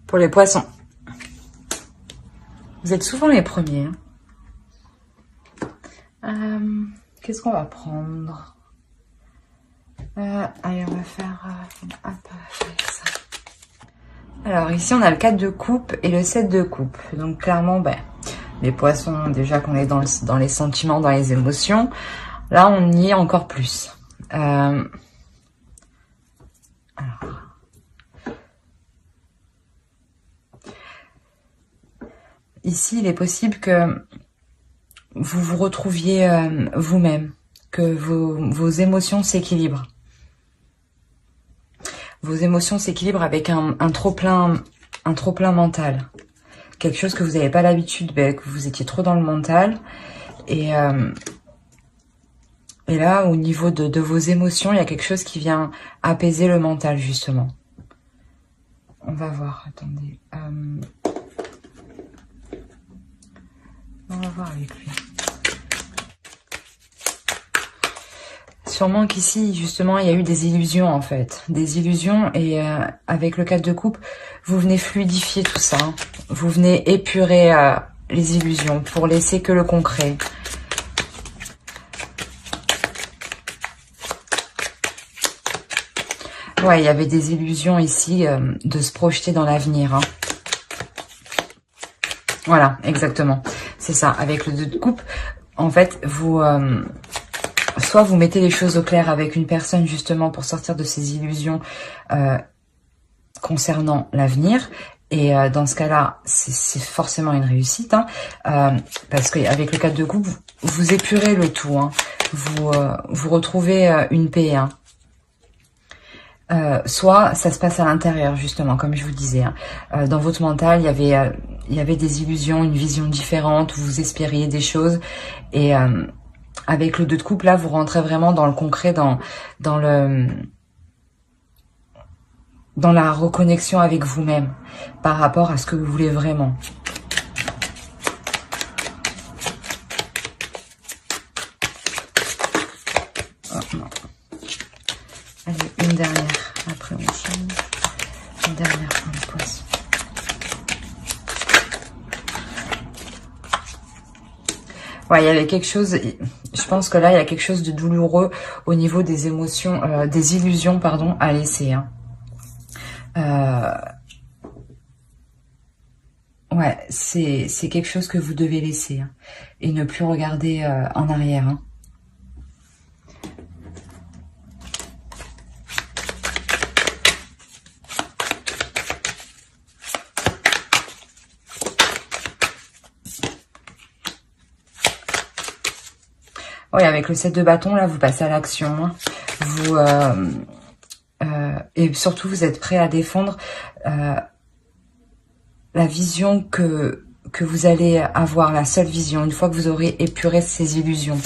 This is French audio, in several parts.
Pour les poissons. Vous êtes souvent les premiers. Qu'est-ce qu'on va prendre? Allez, on va faire avec ça. Alors ici, on a le 4 de coupe et le 7 de coupe. Donc clairement, ben, les poissons, déjà qu'on est dans les sentiments, dans les émotions. Là, on y est encore plus. Alors... Ici, il est possible que vous vous retrouviez vous-même, que vos émotions s'équilibrent. Vos émotions s'équilibrent avec un trop-plein mental. Quelque chose que vous n'avez pas l'habitude, que vous étiez trop dans le mental. Et là, au niveau de vos émotions, il y a quelque chose qui vient apaiser le mental, justement. On va voir, attendez. On va voir avec lui. Sûrement qu'ici, justement, il y a eu des illusions, en fait. Des illusions, et avec le 4 de coupe, vous venez fluidifier tout ça. Hein. Vous venez épurer les illusions pour laisser que le concret. Ouais, il y avait des illusions ici de se projeter dans l'avenir. Hein. Voilà, exactement. C'est ça. Avec le 2 de coupe, en fait, vous... soit vous mettez les choses au clair avec une personne, justement, pour sortir de ces illusions concernant l'avenir. Et dans ce cas-là, c'est forcément une réussite. Hein, parce qu'avec le 4 de coupe, vous épurez le tout. Hein, vous retrouvez une paix. Hein. Soit ça se passe à l'intérieur, justement, comme je vous disais. Hein. Dans votre mental, il y avait des illusions, une vision différente, vous espériez des choses. Et avec le 2 de coupe, là, vous rentrez vraiment dans le concret, dans la reconnexion avec vous-même, par rapport à ce que vous voulez vraiment. Oh, non. Allez, une dernière. Après, on change. Une dernière pour le poisson. Ouais, il y avait quelque chose... Je pense que là, il y a quelque chose de douloureux au niveau des émotions, des illusions, pardon, à laisser. Hein. Ouais, c'est quelque chose que vous devez laisser. Hein, et ne plus regarder en arrière. Hein. Oui, avec le 7 de bâton, là, vous passez à l'action. Hein. Vous et surtout, vous êtes prêt à défendre la vision que vous allez avoir, la seule vision, une fois que vous aurez épuré ces illusions.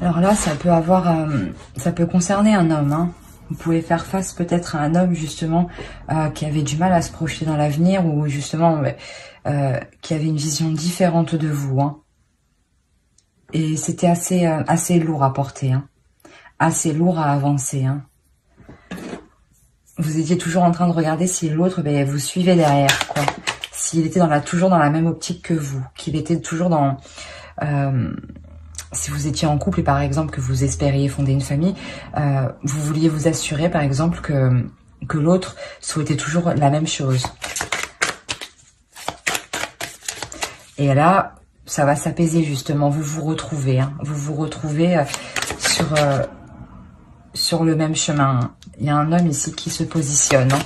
Alors là, ça peut concerner un homme. Hein. Vous pouvez faire face peut-être à un homme justement qui avait du mal à se projeter dans l'avenir ou justement qui avait une vision différente de vous. Hein. Et c'était assez lourd à porter, hein. Assez lourd à avancer. Hein. Vous étiez toujours en train de regarder si l'autre vous suivait derrière, quoi. S'il était toujours dans la même optique que vous, qu'il était toujours dans... si vous étiez en couple et par exemple que vous espériez fonder une famille, vous vouliez vous assurer par exemple que l'autre souhaitait toujours la même chose. Et là, ça va s'apaiser justement, vous vous retrouvez, hein. Vous vous retrouvez sur le même chemin. Hein. Il y a un homme ici qui se positionne. Hein.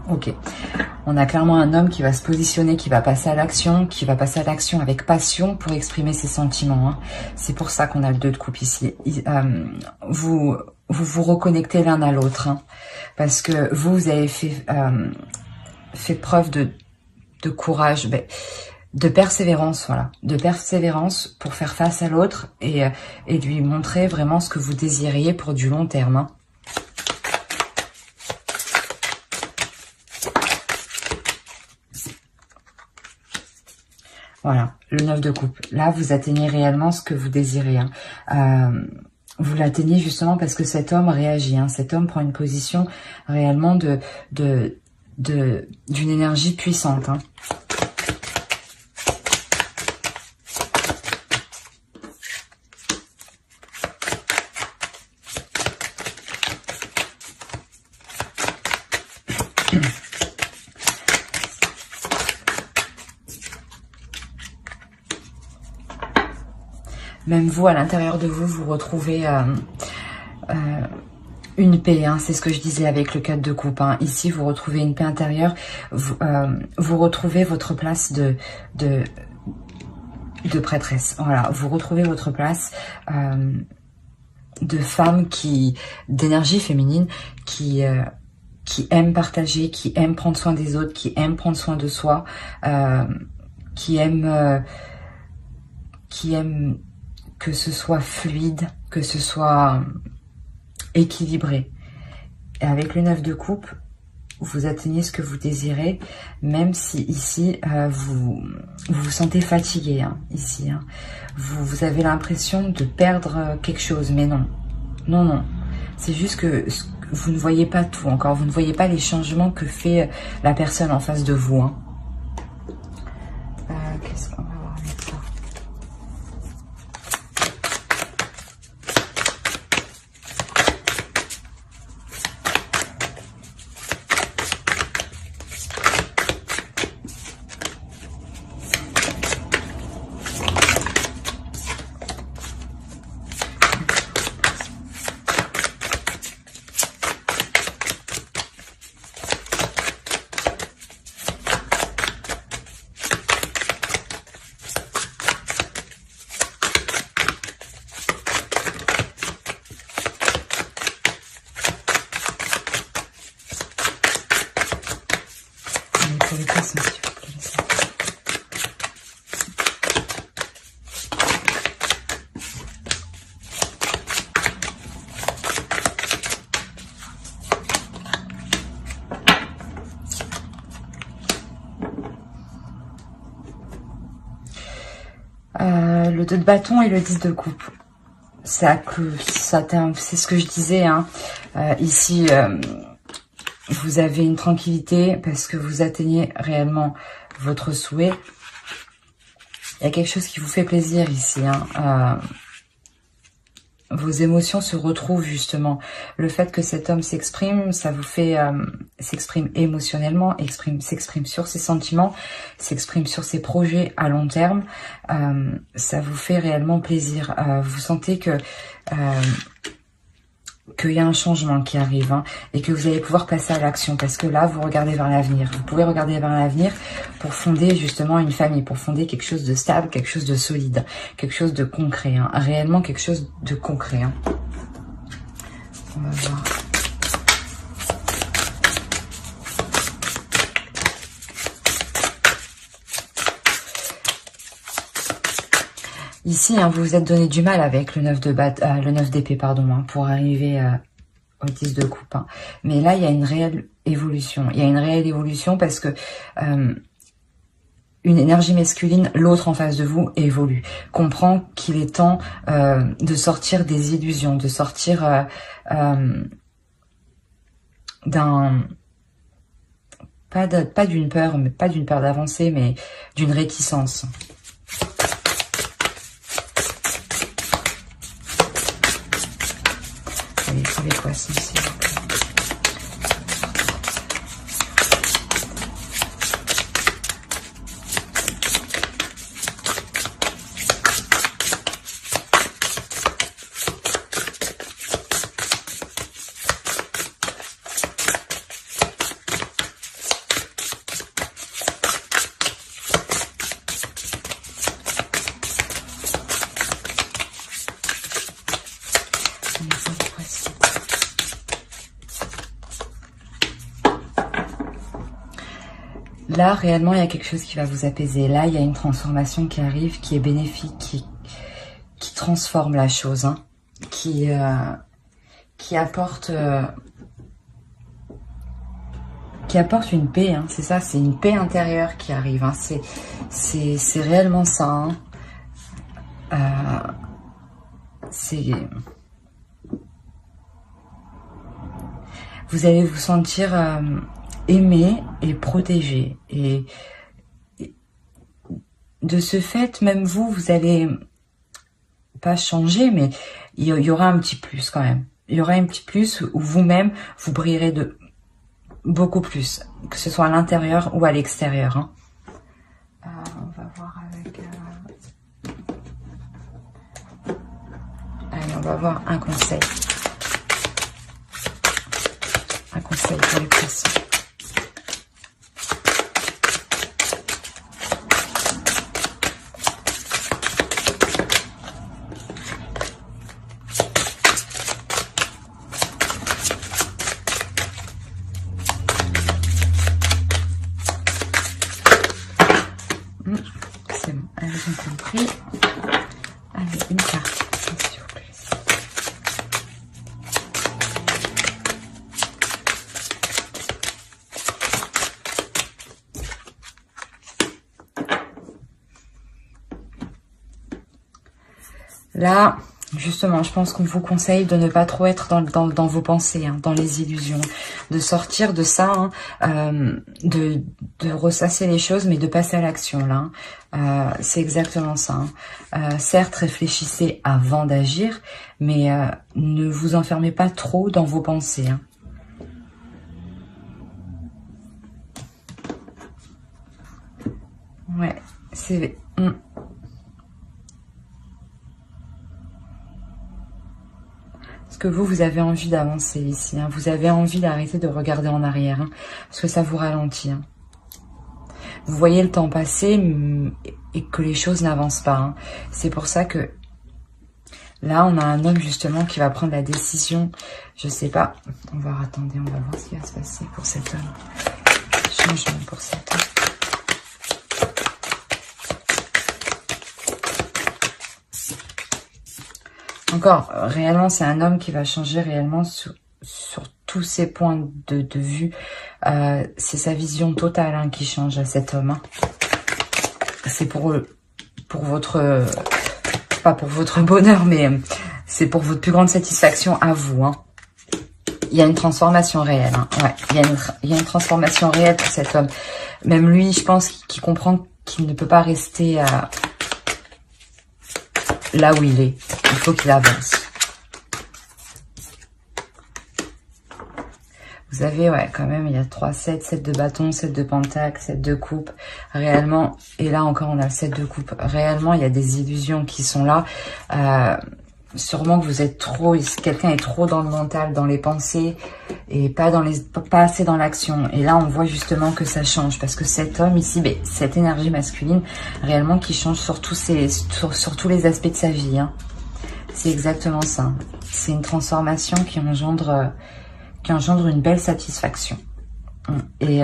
Ok, on a clairement un homme qui va se positionner, qui va passer à l'action, avec passion pour exprimer ses sentiments. Hein. C'est pour ça qu'on a le 2 de coupe ici. Vous reconnectez l'un à l'autre, hein, parce que vous avez fait preuve de courage. de persévérance, voilà, de persévérance pour faire face à l'autre et lui montrer vraiment ce que vous désiriez pour du long terme. Hein. Voilà, le 9 de coupe. Là, vous atteignez réellement ce que vous désirez. Hein. Vous l'atteignez justement parce que cet homme réagit. Hein. Cet homme prend une position réellement d'une énergie puissante. Hein. Même vous, à l'intérieur de vous, vous retrouvez une paix. Hein, c'est ce que je disais avec le 4 de coupe. Hein. Ici, vous retrouvez une paix intérieure. Vous retrouvez votre place de prêtresse. Voilà, vous retrouvez votre place de femme d'énergie féminine qui aime partager, qui aime prendre soin des autres, qui aime prendre soin de soi, qui aime que ce soit fluide, que ce soit équilibré. Et avec le 9 de coupe, vous atteignez ce que vous désirez, même si ici, vous vous sentez fatigué. Hein, ici, hein. Vous avez l'impression de perdre quelque chose, mais non. Non, non. C'est juste que vous ne voyez pas tout encore. Vous ne voyez pas les changements que fait la personne en face de vous. Hein. Qu'est-ce qu'on va voir avec ça? Le 2 de bâton et le 10 de coupe. C'est ce que je disais. Hein. Ici, vous avez une tranquillité parce que vous atteignez réellement votre souhait. Il y a quelque chose qui vous fait plaisir ici. Hein. Vos émotions se retrouvent justement. Le fait que cet homme s'exprime, ça vous fait s'exprime émotionnellement, s'exprime sur ses sentiments, s'exprime sur ses projets à long terme. Ça vous fait réellement plaisir. Vous sentez que qu'il y a un changement qui arrive, hein, et que vous allez pouvoir passer à l'action, parce que là, vous regardez vers l'avenir. Vous pouvez regarder vers l'avenir pour fonder justement une famille, pour fonder quelque chose de stable, quelque chose de solide, quelque chose de concret, hein, réellement quelque chose de concret. Hein. On va voir. Ici, hein, vous vous êtes donné du mal avec le 9 d'épée, pardon, hein, pour arriver au 10 de coupe. Hein. Mais là, il y a une réelle évolution. Il y a une réelle évolution parce que une énergie masculine, l'autre en face de vous, évolue. Comprend qu'il est temps de sortir des illusions, de sortir pas d'une peur, mais pas d'une peur d'avancer, mais d'une réticence. Allez, pour les poissons, s'il vous plaît. là, réellement, il y a quelque chose qui va vous apaiser. Là, il y a une transformation qui arrive, qui est bénéfique, qui transforme la chose, hein, qui apporte une paix, hein, c'est ça, c'est une paix intérieure qui arrive, hein, c'est réellement ça, hein. Vous allez vous sentir aimé et protégé, et de ce fait, même vous allez pas changer, mais il y aura un petit plus quand même. Il y aura un petit plus où vous-même, vous brillerez de beaucoup plus, que ce soit à l'intérieur ou à l'extérieur, hein. On va voir avec... Allez, on va voir un conseil. Un conseil pour les poissons. C'est bon, elles ont compris. Allez, une carte, s'il vous plaît. Là, justement, je pense qu'on vous conseille de ne pas trop être dans vos pensées, hein, dans les illusions, de sortir de ça, hein, de ressasser les choses, mais de passer à l'action, là. C'est exactement ça, hein. Certes, réfléchissez avant d'agir, mais ne vous enfermez pas trop dans vos pensées, hein. Ouais, c'est... que vous avez envie d'avancer ici, hein. Vous avez envie d'arrêter de regarder en arrière, hein, parce que ça vous ralentit, hein. Vous voyez le temps passer et que les choses n'avancent pas, hein. C'est pour ça que là, on a un homme justement qui va prendre la décision. Je sais pas. On va attendre, on va voir ce qui va se passer pour cet homme. Changement pour cet homme. Encore, réellement, c'est un homme qui va changer réellement sur tous ses points de vue. C'est sa vision totale, hein, qui change à cet homme, hein. C'est pour votre... pas pour votre bonheur, mais c'est pour votre plus grande satisfaction à vous, hein. Il y a une transformation réelle, hein. Ouais, il y a une transformation réelle pour cet homme. Même lui, je pense qu'il comprend qu'il ne peut pas rester là où il est. Il faut qu'il avance. Vous avez, ouais, quand même, il y a 3 7, 7 de bâton, 7 de pentacle, 7 de coupe. Réellement, et là encore, on a le 7 de coupe. Réellement, il y a des illusions qui sont là. Sûrement que vous êtes trop, quelqu'un est trop dans le mental, dans les pensées, et pas assez dans l'action. Et là, on voit justement que ça change, parce que cet homme ici, cette énergie masculine, réellement, qui change sur tous les aspects de sa vie, hein. C'est exactement ça. C'est une transformation qui engendre une belle satisfaction. Et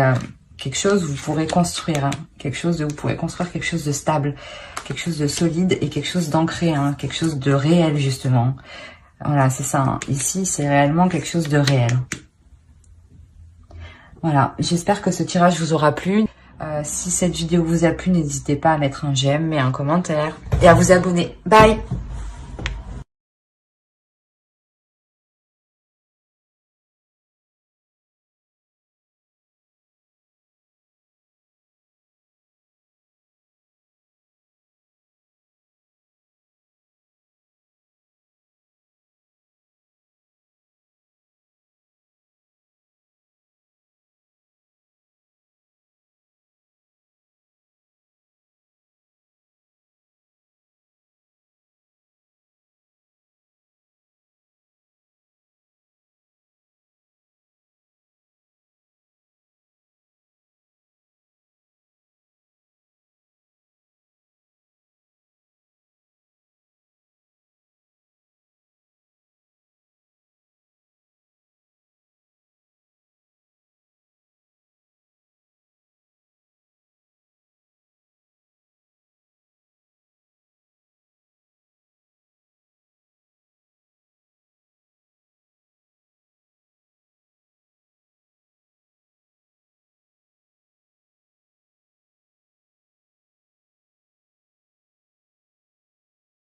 quelque chose vous pourrez construire, hein. Vous pourrez construire quelque chose de stable, quelque chose de solide et quelque chose d'ancré, hein. Quelque chose de réel, justement. Voilà, c'est ça, hein. Ici, c'est réellement quelque chose de réel. Voilà, j'espère que ce tirage vous aura plu. Si cette vidéo vous a plu, n'hésitez pas à mettre un j'aime et un commentaire. Et à vous abonner. Bye!